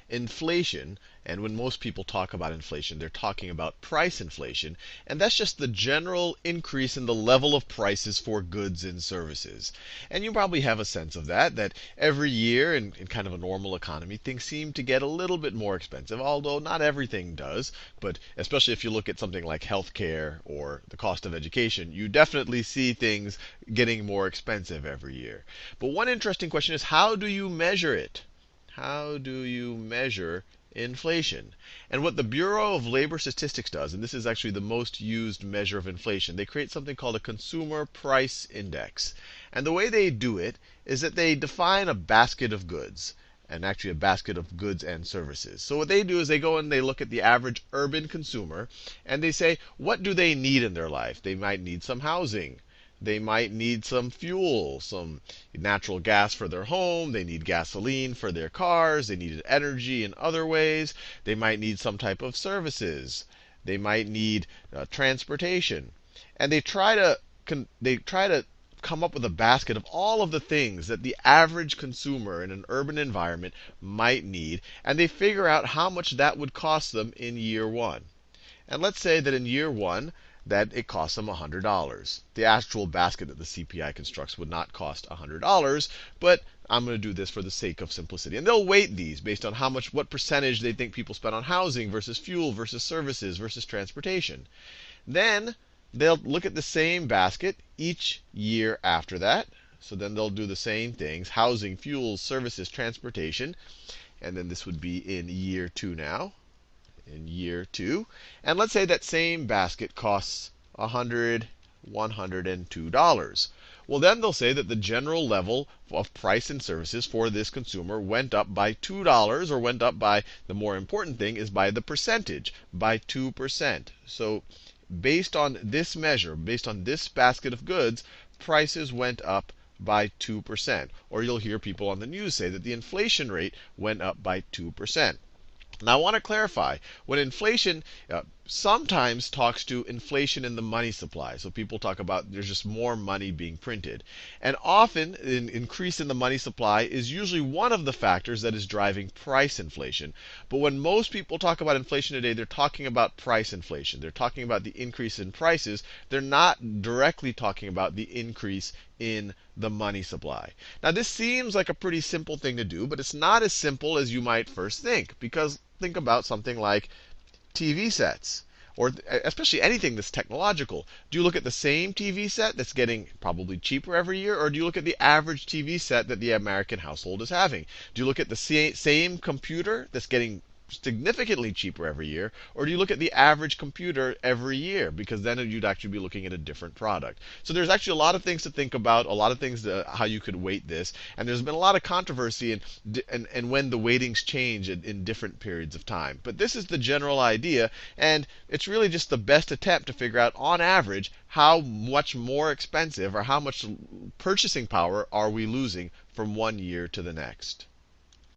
inflation. And when most people talk about inflation, they're talking about price inflation. And that's just the general increase in the level of prices for goods and services. And you probably have a sense of that every year in kind of a normal economy, things seem to get a little bit more expensive, although not everything does. But especially if you look at something like healthcare or the cost of education, you definitely see things getting more expensive every year. But one interesting question is, how do you measure it? How do you measure inflation? And what the Bureau of Labor Statistics does, and this is actually the most used measure of inflation, they create something called a consumer price index. And the way they do it is that they define a basket of goods, and actually a basket of goods and services. So what they do is they go and they look at the average urban consumer, and they say, what do they need in their life? They might need some housing. They might need some fuel, some natural gas for their home. They need gasoline for their cars. They need energy in other ways. They might need some type of services. They might need transportation. And they try to come up with a basket of all of the things that the average consumer in an urban environment might need, and they figure out how much that would cost them in year one. And let's say that in year one, that it costs them $100. The actual basket that the CPI constructs would not cost $100, but I'm going to do this for the sake of simplicity. And they'll weight these based on what percentage they think people spend on housing versus fuel versus services versus transportation. Then they'll look at the same basket each year after that. So then they'll do the same things: housing, fuels, services, transportation. And then this would be in year two now. In year two. And let's say that same basket costs $102. Well, then they'll say that the general level of price and services for this consumer went up by $2, or went up by, the more important thing is by the percentage, by 2%. So based on this measure, based on this basket of goods, prices went up by 2%. Or you'll hear people on the news say that the inflation rate went up by 2%. Now, I want to clarify, when inflation sometimes talks to inflation in the money supply. So people talk about there's just more money being printed. And often, an increase in the money supply is usually one of the factors that is driving price inflation. But when most people talk about inflation today, they're talking about price inflation. They're talking about the increase in prices. They're not directly talking about the increase in the money supply. Now, this seems like a pretty simple thing to do, but it's not as simple as you might first think. Because think about something like TV sets, or especially anything that's technological. Do you look at the same TV set that's getting probably cheaper every year, or do you look at the average TV set that the American household is having? Do you look at the same computer that's getting significantly cheaper every year, or do you look at the average computer every year? Because then you'd actually be looking at a different product. So there's actually a lot of things to think about, a lot of things how you could weight this, and there's been a lot of controversy and when the weightings change in different periods of time. But this is the general idea, and it's really just the best attempt to figure out, on average, how much more expensive or how much purchasing power are we losing from one year to the next.